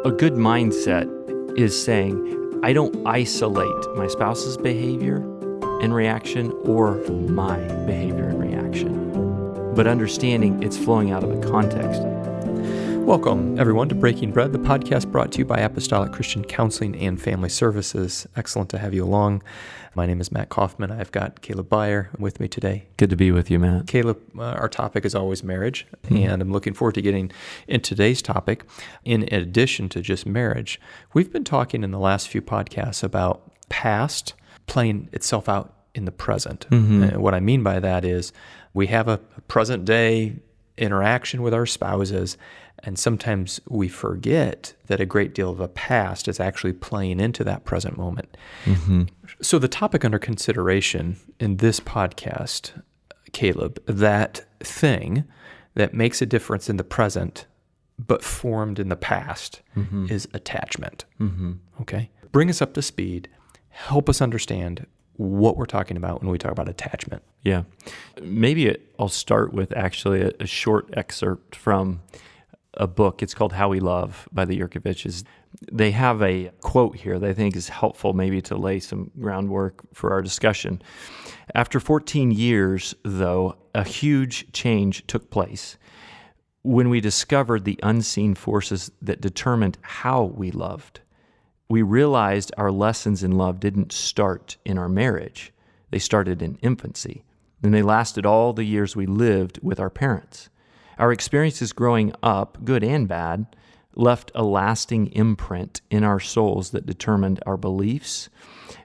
A good mindset is saying, I don't isolate my spouse's behavior and reaction or my behavior and reaction, but understanding it's flowing out of a context. Welcome, everyone, to Breaking Bread, the podcast brought to you by Apostolic Christian Counseling and Family Services. Excellent to have you along. My name is Matt Kaufman. I've got Kaleb Beyer with me today. Good to be with you, Matt. Kaleb, our topic is always marriage, and I'm looking forward to getting into today's topic. In addition to just marriage, we've been talking in the last few podcasts about past playing itself out in the present. And what I mean by that is we have a present day interaction with our spouses, and sometimes we forget that a great deal of the past is actually playing into that present moment. So the topic under consideration in this podcast, Kaleb, that thing that makes a difference in the present but formed in the past is attachment. Okay? Bring us up to speed. Help us understand what we're talking about when we talk about attachment. Yeah. Maybe I'll start with actually a short excerpt from a book. It's called How We Love by the Yurkoviches. They have a quote here that I think is helpful maybe to lay some groundwork for our discussion. After 14 years, though, a huge change took place when we discovered the unseen forces that determined how we loved. We realized our lessons in love didn't start in our marriage. They started in infancy, and they lasted all the years we lived with our parents. Our experiences growing up, good and bad, left a lasting imprint in our souls that determined our beliefs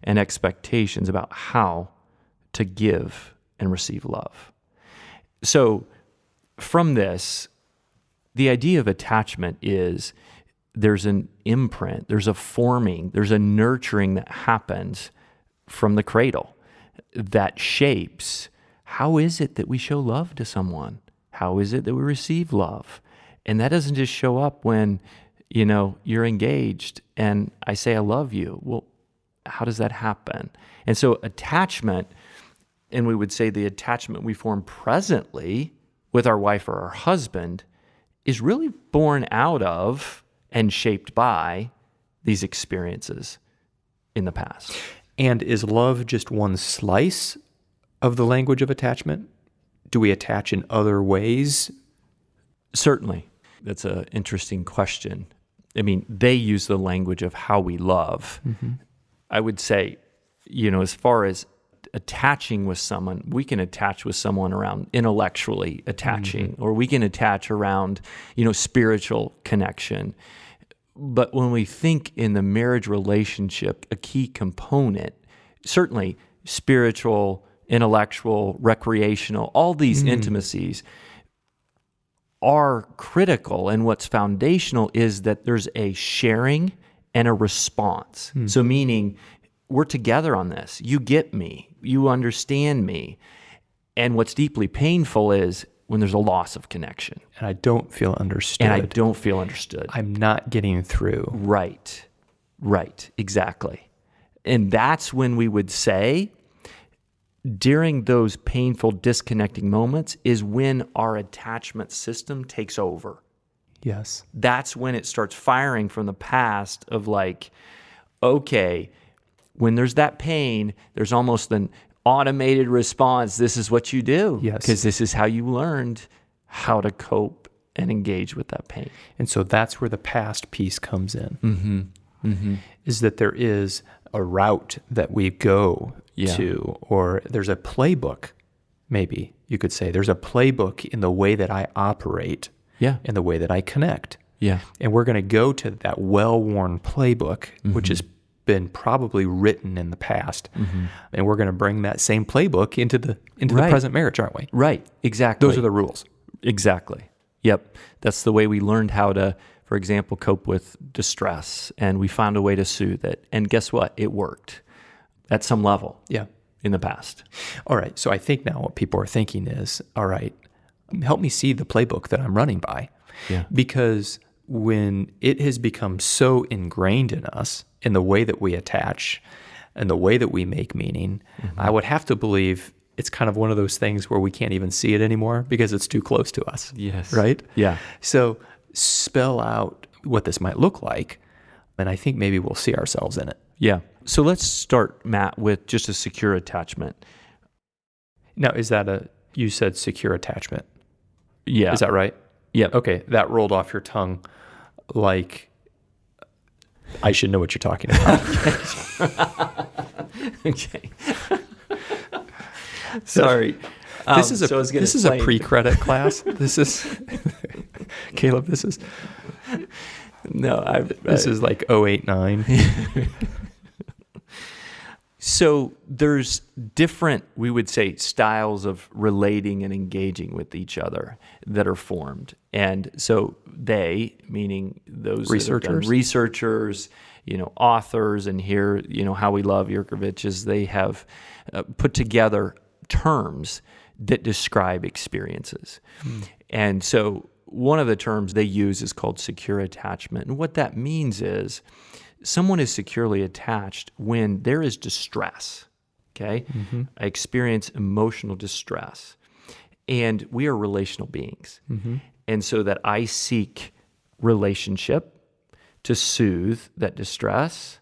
and expectations about how to give and receive love. So from this, the idea of attachment is there's an imprint, there's a forming, there's a nurturing that happens from the cradle that shapes how is it that we show love to someone? How is it that we receive love? And that doesn't just show up when, you're engaged and I say I love you. Well, how does that happen? And so attachment, and we would say the attachment we form presently with our wife or our husband, is really born out of and shaped by these experiences in the past. And is love just one slice of the language of attachment? Do we attach in other ways? Certainly. That's an interesting question. I mean, they use the language of how we love. I would say, as far as attaching with someone, we can attach with someone around intellectually attaching, or we can attach around, spiritual connection. But when we think in the marriage relationship, a key component, certainly spiritual, intellectual, recreational, all these intimacies are critical. And what's foundational is that there's a sharing and a response. So meaning we're together on this. You get me. You understand me. And what's deeply painful is when there's a loss of connection. And I don't feel understood. I'm not getting through. Right, exactly. And that's when we would say, during those painful disconnecting moments is when our attachment system takes over. Yes. That's when it starts firing from the past of like, okay, when there's that pain, there's almost an automated response. This is what you do. Yes. Because this is how you learned how to cope and engage with that pain. And so that's where the past piece comes in. Is that there is a route that we go to, or there's a playbook, maybe you could say. There's a playbook in the way that I operate, in the way that I connect. And we're going to go to that well-worn playbook, which has been probably written in the past, and we're going to bring that same playbook into the present marriage, aren't we? Right, exactly. Those are the rules. Exactly. Yep. That's the way we learned how to, for example, cope with distress, and we found a way to soothe it. And guess what? It worked at some level in the past. All right. So I think now what people are thinking is, all right, help me see the playbook that I'm running by. Because when it has become so ingrained in us, in the way that we attach and the way that we make meaning, I would have to believe it's kind of one of those things where we can't even see it anymore because it's too close to us. Yes. Right? Yeah. So spell out what this might look like. And I think maybe we'll see ourselves in it. Yeah. So let's start, Matt, with just a secure attachment. Now, is that you said secure attachment? Yeah. Is that right? Yeah. Okay. That rolled off your tongue like I should know what you're talking about. Okay. Sorry. This is a pre-credit class. This is Caleb. This is this is like 089. So there's different, we would say, styles of relating and engaging with each other that are formed. And so they, meaning those researchers, authors, and here, How We Love Yurkovich's, they have put together terms that describe experiences. And so one of the terms they use is called secure attachment. And what that means is someone is securely attached when there is distress, okay? Mm-hmm. I experience emotional distress. And we are relational beings. Mm-hmm. And so that I seek relationship to soothe that distress,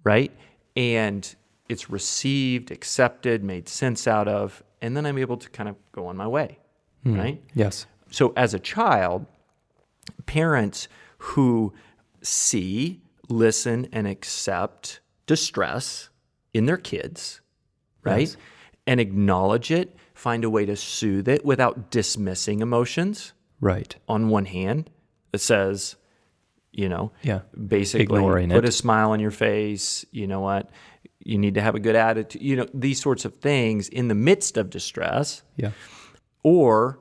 right? And it's received, accepted, made sense out of, and then I'm able to kind of go on my way, right? Yes. So as a child, parents who see, listen, and accept distress in their kids, right? Yes. And acknowledge it, find a way to soothe it without dismissing emotions. Right. On one hand, it says, basically Ignoring put it. a smile on your face, you know what? You need to have a good attitude, these sorts of things in the midst of distress. Yeah. Or,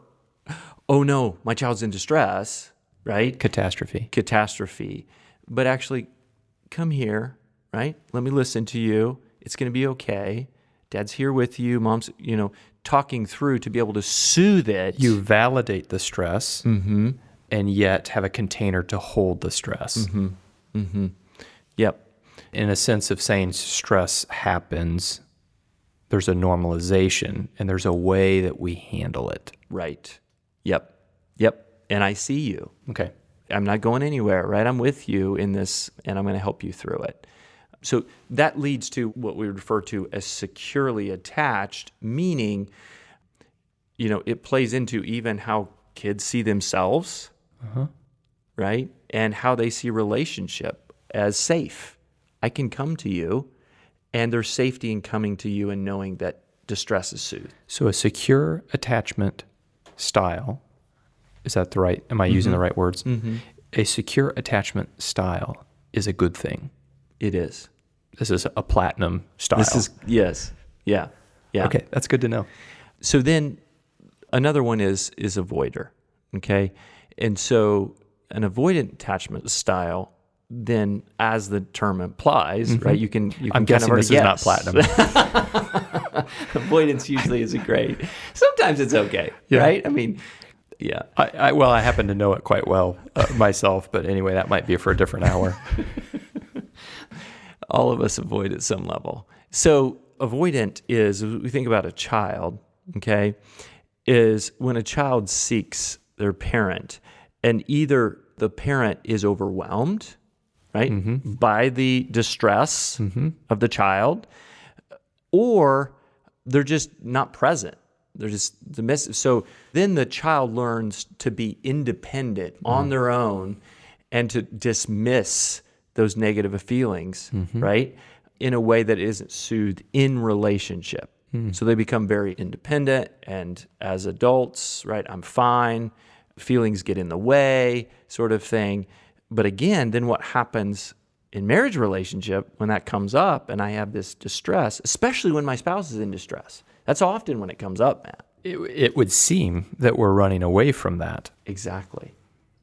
oh no, my child's in distress, right? Catastrophe. But actually, come here, right? Let me listen to you. It's going to be okay. Dad's here with you. Mom's, talking through to be able to soothe it. You validate the stress, Mm-hmm. and yet have a container to hold the stress. Mm-hmm. Mm-hmm. Yep. In a sense of saying stress happens, there's a normalization, and there's a way that we handle it. Right. Yep. And I see you. Okay. I'm not going anywhere, right? I'm with you in this, and I'm going to help you through it. So that leads to what we refer to as securely attached, meaning, it plays into even how kids see themselves, right? And how they see relationship as safe. I can come to you, and there's safety in coming to you and knowing that distress is soothed. So a secure attachment style, is that the right, am I using the right words? Mm-hmm. A secure attachment style is a good thing. It is. This is a platinum style. Yes. Yeah. Okay, that's good to know. So then another one is avoider, okay? And so an avoidant attachment style, then as the term implies, right, you can I'm guessing this is not platinum. Avoidance usually isn't great. Sometimes it's okay, right? I mean, yeah. I happen to know it quite well myself, but anyway, that might be for a different hour. All of us avoid at some level. So avoidant is, we think about a child, okay, is when a child seeks their parent, and either the parent is overwhelmed, right, by the distress of the child, or they're just not present. They're just dismissive. So then the child learns to be independent on their own and to dismiss those negative feelings, right, in a way that isn't soothed in relationship. So they become very independent, and as adults, right, I'm fine, feelings get in the way, sort of thing. But again, then what happens in marriage relationship when that comes up and I have this distress, especially when my spouse is in distress? That's often when it comes up, Matt. It would seem that we're running away from that. Exactly.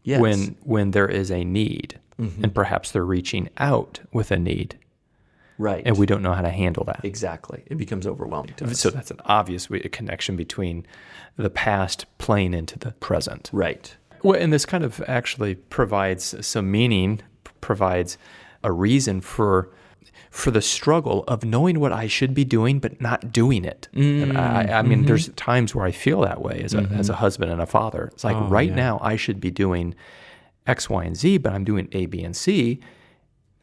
Yes. When there is a need, and perhaps they're reaching out with a need. Right. And we don't know how to handle that. Exactly. It becomes overwhelming to us. So that's an obvious connection between the past playing into the present. Right. Well, and this kind of actually provides some meaning, provides a reason for the struggle of knowing what I should be doing but not doing it. And I mean, there's times where I feel that way as a husband and a father. It's like now I should be doing X, Y, and Z, but I'm doing A, B, and C.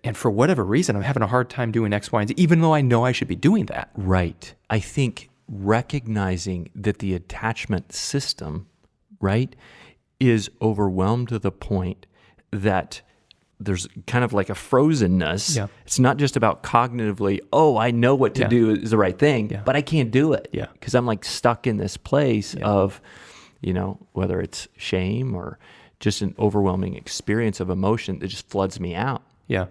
And for whatever reason, I'm having a hard time doing X, Y, and Z, even though I know I should be doing that. Right. I think recognizing that the attachment system, right, is overwhelmed to the point that there's kind of like a frozenness. Yeah. It's not just about cognitively, oh, I know what to do is the right thing, but I can't do it. Yeah. Because I'm like stuck in this place of, whether it's shame or just an overwhelming experience of emotion that just floods me out. Yeah.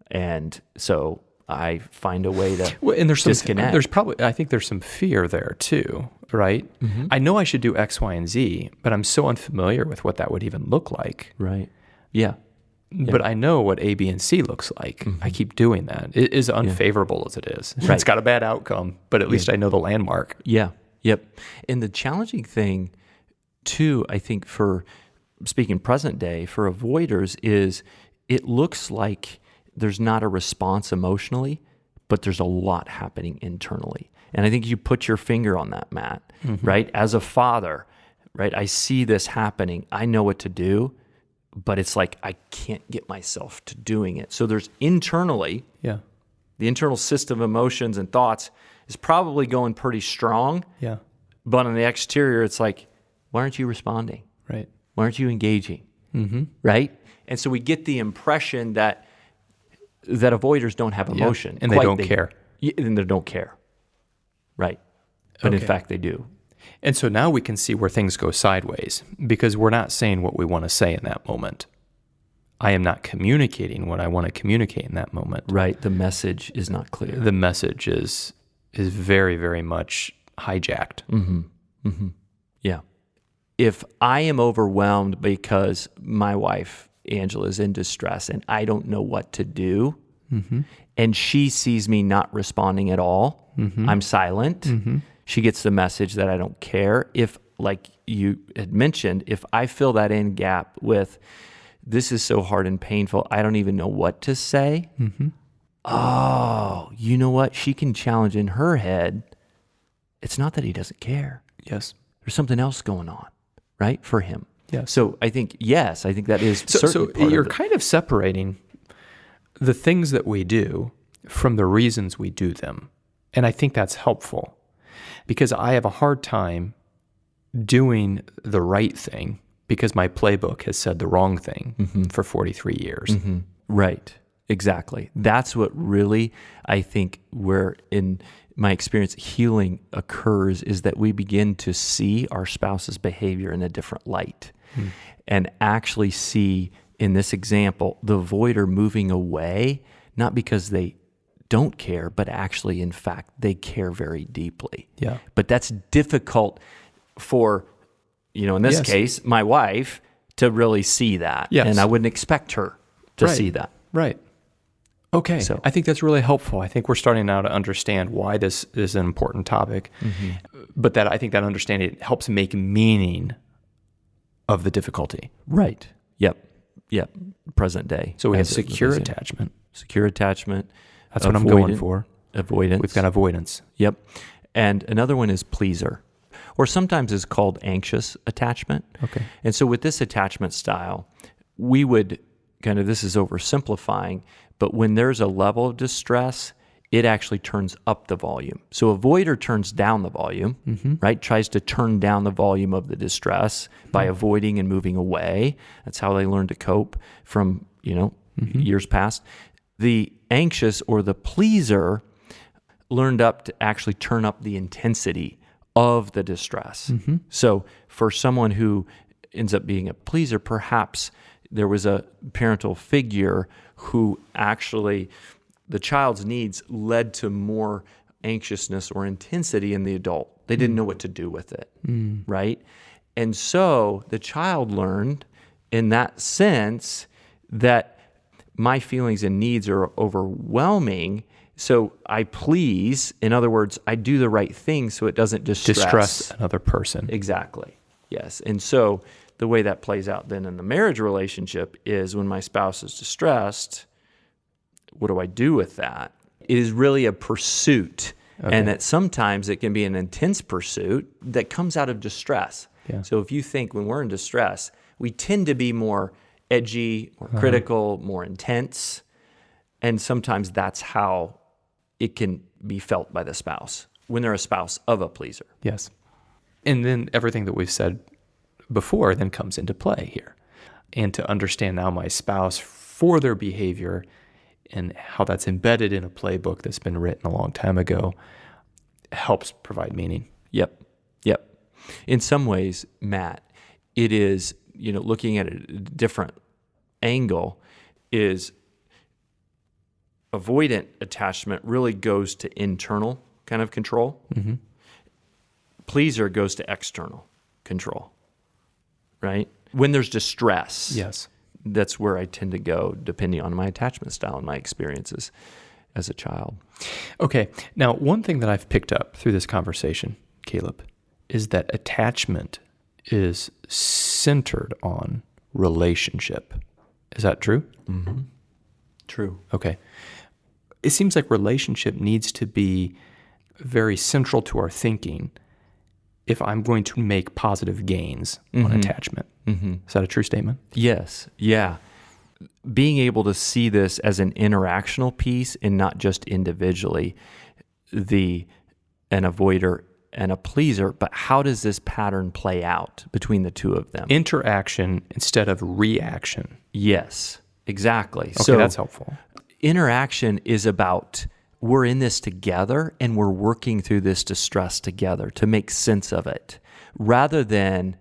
And so I find a way to and there's disconnect. I think there's some fear there too, right? Mm-hmm. I know I should do X, Y, and Z, but I'm so unfamiliar with what that would even look like. Right. Yeah. But I know what A, B, and C looks like. Mm-hmm. I keep doing that. It is unfavorable as it is. Right. It's got a bad outcome, but at least I know the landmark. Yeah. Yep. And the challenging thing too, I think for speaking present day, for avoiders is it looks like there's not a response emotionally, but there's a lot happening internally. And I think you put your finger on that, Matt, right? As a father, right? I see this happening. I know what to do, but it's like I can't get myself to doing it. So there's internally, the internal system of emotions and thoughts is probably going pretty strong. Yeah. But on the exterior, it's like, why aren't you responding? Right. Why aren't you engaging? Mm-hmm. Right? And so we get the impression that avoiders don't have emotion. And they don't care. And they don't care. Right. But in fact, they do. And so now we can see where things go sideways because we're not saying what we want to say in that moment. I am not communicating what I want to communicate in that moment. Right. The message is not clear. The message is very, very much hijacked. Mm-hmm. Mm-hmm. Yeah. If I am overwhelmed because my wife, Angela, is in distress and I don't know what to do, and she sees me not responding at all, I'm silent, she gets the message that I don't care. If, like you had mentioned, if I fill that in gap with, this is so hard and painful, I don't even know what to say, oh, you know what? She can challenge in her head, it's not that he doesn't care. Yes. There's something else going on, right, for him. Yes. So I think that is certainly so you're kind of separating the things that we do from the reasons we do them. And I think that's helpful because I have a hard time doing the right thing because my playbook has said the wrong thing for 43 years. Mm-hmm. Right. Exactly. That's what really, I think, where in my experience healing occurs is that we begin to see our spouse's behavior in a different light and actually see, in this example, the avoider moving away, not because they don't care, but actually, in fact, they care very deeply. Yeah. But that's difficult for, in this case, my wife to really see that. Yes. And I wouldn't expect her to see that. Right. Okay. So I think that's really helpful. I think we're starting now to understand why this is an important topic, but that I think that understanding helps make meaning of the difficulty. Right. Yep. Present day. So we have secure attachment. Secure attachment. That's what I'm going for. Avoidance. We've got avoidance. Yep. And another one is pleaser, or sometimes is called anxious attachment. Okay. And so with this attachment style, we would this is oversimplifying, but when there's a level of distress, it actually turns up the volume. So avoider turns down the volume, right? Tries to turn down the volume of the distress by avoiding and moving away. That's how they learn to cope from, years past. The anxious or the pleaser learned up to actually turn up the intensity of the distress. So for someone who ends up being a pleaser, perhaps there was a parental figure who actually, the child's needs led to more anxiousness or intensity in the adult. They didn't know what to do with it, right? And so the child learned in that sense that my feelings and needs are overwhelming, so I please. In other words, I do the right thing so it doesn't distress another person. Exactly, yes. And so the way that plays out then in the marriage relationship is when my spouse is distressed, what do I do with that? It is really a pursuit, and that sometimes it can be an intense pursuit that comes out of distress. Yeah. So if you think when we're in distress, we tend to be more edgy, more critical, more intense. And sometimes that's how it can be felt by the spouse when they're a spouse of a pleaser. Yes. And then everything that we've said before then comes into play here. And to understand now my spouse for their behavior and how that's embedded in a playbook that's been written a long time ago helps provide meaning. Yep. In some ways, Matt, it is, looking at it at a different angle, is avoidant attachment really goes to internal kind of control. Mm-hmm. Pleaser goes to external control, right? When there's distress, yes, that's where I tend to go, depending on my attachment style and my experiences as a child. Okay. Now, one thing that I've picked up through this conversation, Kaleb, is that attachment is centered on relationship. Is that true? Mm-hmm. True. Okay. It seems like relationship needs to be very central to our thinking if I'm going to make positive gains on attachment. Mm-hmm. Is that a true statement? Yes. Yeah. Being able to see this as an interactional piece and not just individually, an avoider and a pleaser, but how does this pattern play out between the two of them? Interaction instead of reaction. Yes, exactly. Okay, so that's helpful. Interaction is about we're in this together and we're working through this distress together to make sense of it, rather than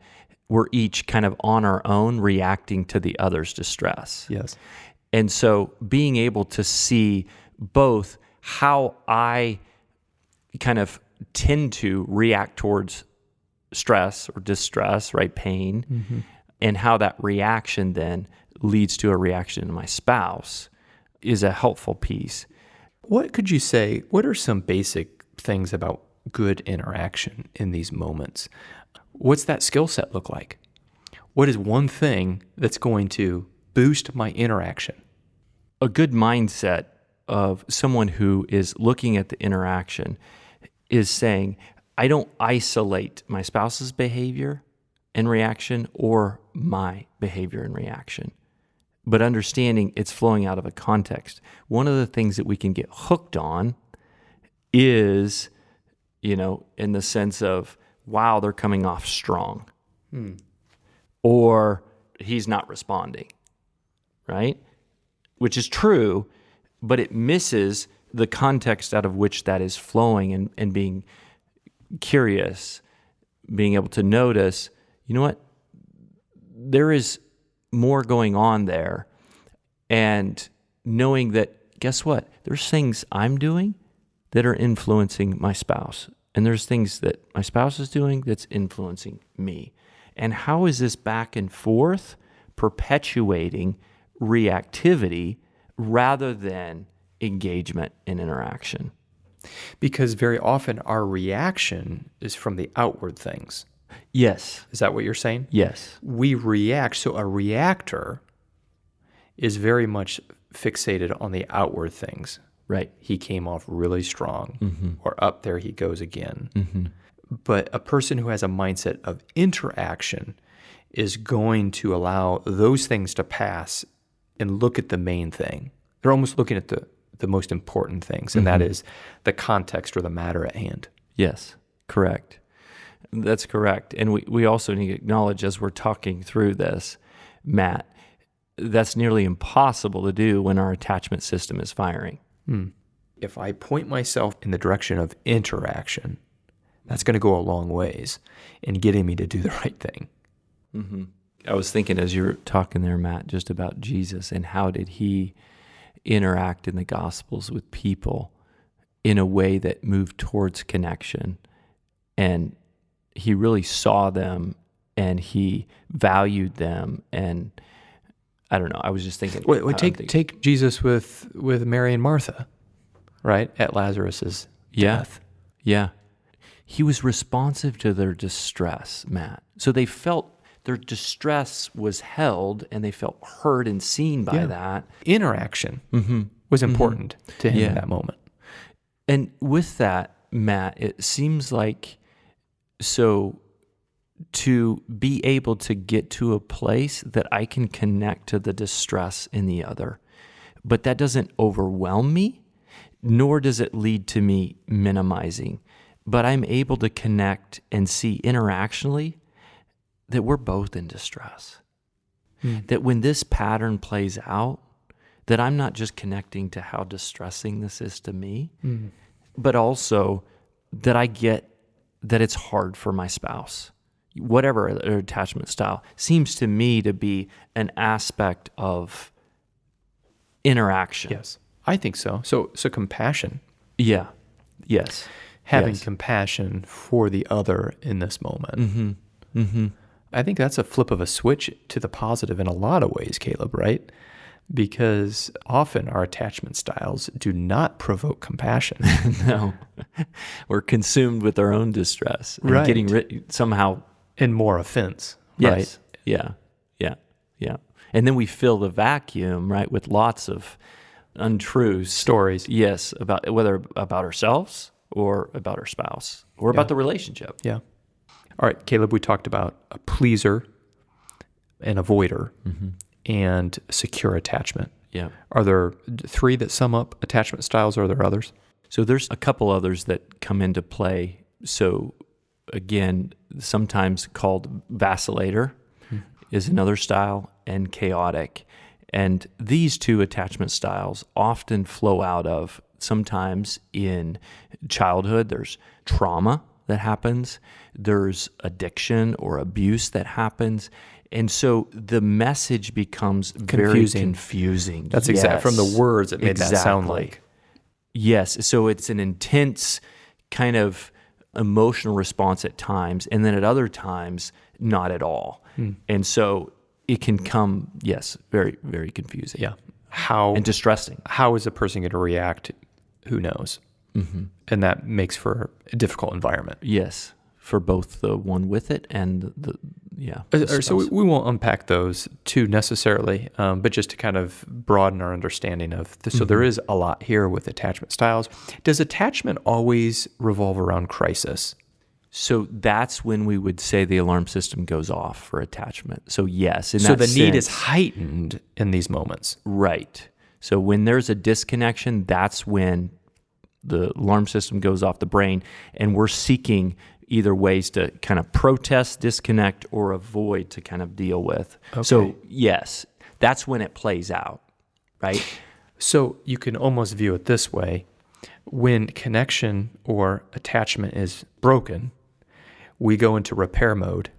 we're each kind of on our own reacting to the other's distress. Yes. And so being able to see both how I kind of tend to react towards stress or distress, right, pain, and how that reaction then leads to a reaction in my spouse is a helpful piece. What could you say, what are some basic things about good interaction in these moments? What's that skill set look like? What is one thing that's going to boost my interaction? A good mindset of someone who is looking at the interaction is saying, I don't isolate my spouse's behavior and reaction or my behavior and reaction, but understanding it's flowing out of a context. One of the things that we can get hooked on is, in the sense of, wow, they're coming off strong, or he's not responding, right? Which is true, but it misses the context out of which that is flowing, and being curious, being able to notice, you know what, there is more going on there, and knowing that, guess what, there's things I'm doing that are influencing my spouse, and there's things that my spouse is doing that's influencing me. And how is this back and forth perpetuating reactivity rather than engagement and interaction? Because very often our reaction is from the outward things. Yes. Is that what you're saying? Yes. We react. So a reactor is very much fixated on the outward things. Right. He came off really strong, or up there he goes again. But a person who has a mindset of interaction is going to allow those things to pass and look at the main thing. They're almost looking at the most important things, and that is the context or the matter at hand. Yes, correct. That's correct. And we also need to acknowledge, as we're talking through this, Matt, that's nearly impossible to do when our attachment system is firing. If I point myself in the direction of interaction, that's going to go a long ways in getting me to do the right thing. I was thinking as you were talking there, Matt, just about Jesus and how did he interact in the Gospels with people in a way that moved towards connection. And he really saw them and he valued them. And I don't know, I was just thinking. Take Jesus with Mary and Martha, right? At Lazarus's death. Yeah. He was responsive to their distress, Matt. So they felt their distress was held and they felt heard and seen by that. Interaction was important to him in that moment. And with that, Matt, it seems like, so to be able to get to a place that I can connect to the distress in the other. But that doesn't overwhelm me, nor does it lead to me minimizing. But I'm able to connect and see interactionally that we're both in distress. That when this pattern plays out, that I'm not just connecting to how distressing this is to me, but also that I get that it's hard for my spouse. Whatever attachment style seems to me to be an aspect of interaction. Yes, I think so. So compassion. Yeah. Yes. Having compassion for the other in this moment. I think that's a flip of a switch to the positive in a lot of ways, Kaleb, right? Because often our attachment styles do not provoke compassion. No. We're consumed with our own distress and Right. getting somehow. And more offense, Yes. right? Yeah. And then we fill the vacuum, right, with lots of untruths. Stories. Yes, whether about ourselves or about our spouse or about the relationship. Yeah. All right, Kaleb, we talked about a pleaser, an avoider, and secure attachment. Yeah. Are there 3 that sum up attachment styles, or are there others? So there's a couple others that come into play. So again, sometimes called vacillator is another style, and chaotic. And these 2 attachment styles often flow out of sometimes in childhood. There's trauma that happens. There's addiction or abuse that happens. And so the message becomes very confusing. That's exactly from the words it made that sound like. Yes. So it's an intense kind of emotional response at times, and then at other times, not at all. And so it can come, very, very confusing. Yeah. And distressing. How is a person going to react? Who knows? And that makes for a difficult environment. Yes, for both the one with it and the So we won't unpack those too necessarily, but just to kind of broaden our understanding of this. So there is a lot here with attachment styles. Does attachment always revolve around crisis? So that's when we would say the alarm system goes off for attachment. So yes, So the need is heightened in these moments. Right. So when there's a disconnection, that's when the alarm system goes off the brain, and we're seeking either ways to kind of protest, disconnect, or avoid to kind of deal with. Okay. So yes, that's when it plays out, right? So you can almost view it this way. When connection or attachment is broken, we go into repair mode,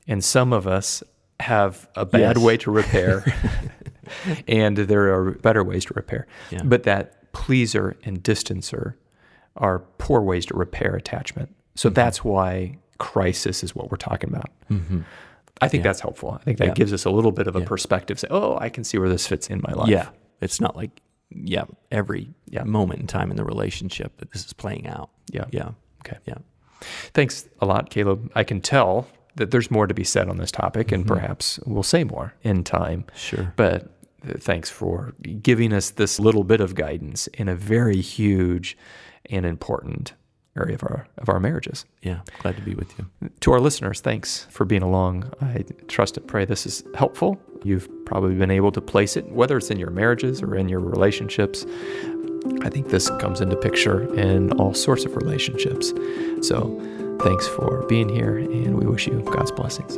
and some of us have a bad way to repair, and there are better ways to repair. Yeah. But that pleaser and distancer are poor ways to repair attachment. So that's why crisis is what we're talking about. I think that's helpful. I think that gives us a little bit of a perspective. Say, I can see where this fits in my life. Yeah. It's not like, every moment in time in the relationship that this is playing out. Yeah. Yeah. Okay. Yeah. Thanks a lot, Kaleb. I can tell that there's more to be said on this topic, and perhaps we'll say more in time. Sure. But thanks for giving us this little bit of guidance in a very huge and important area of our marriages. Yeah. Glad to be with you. To our listeners, thanks for being along. I trust and pray this is helpful. You've probably been able to place it, whether it's in your marriages or in your relationships. I think this comes into picture in all sorts of relationships. So thanks for being here, and we wish you God's blessings.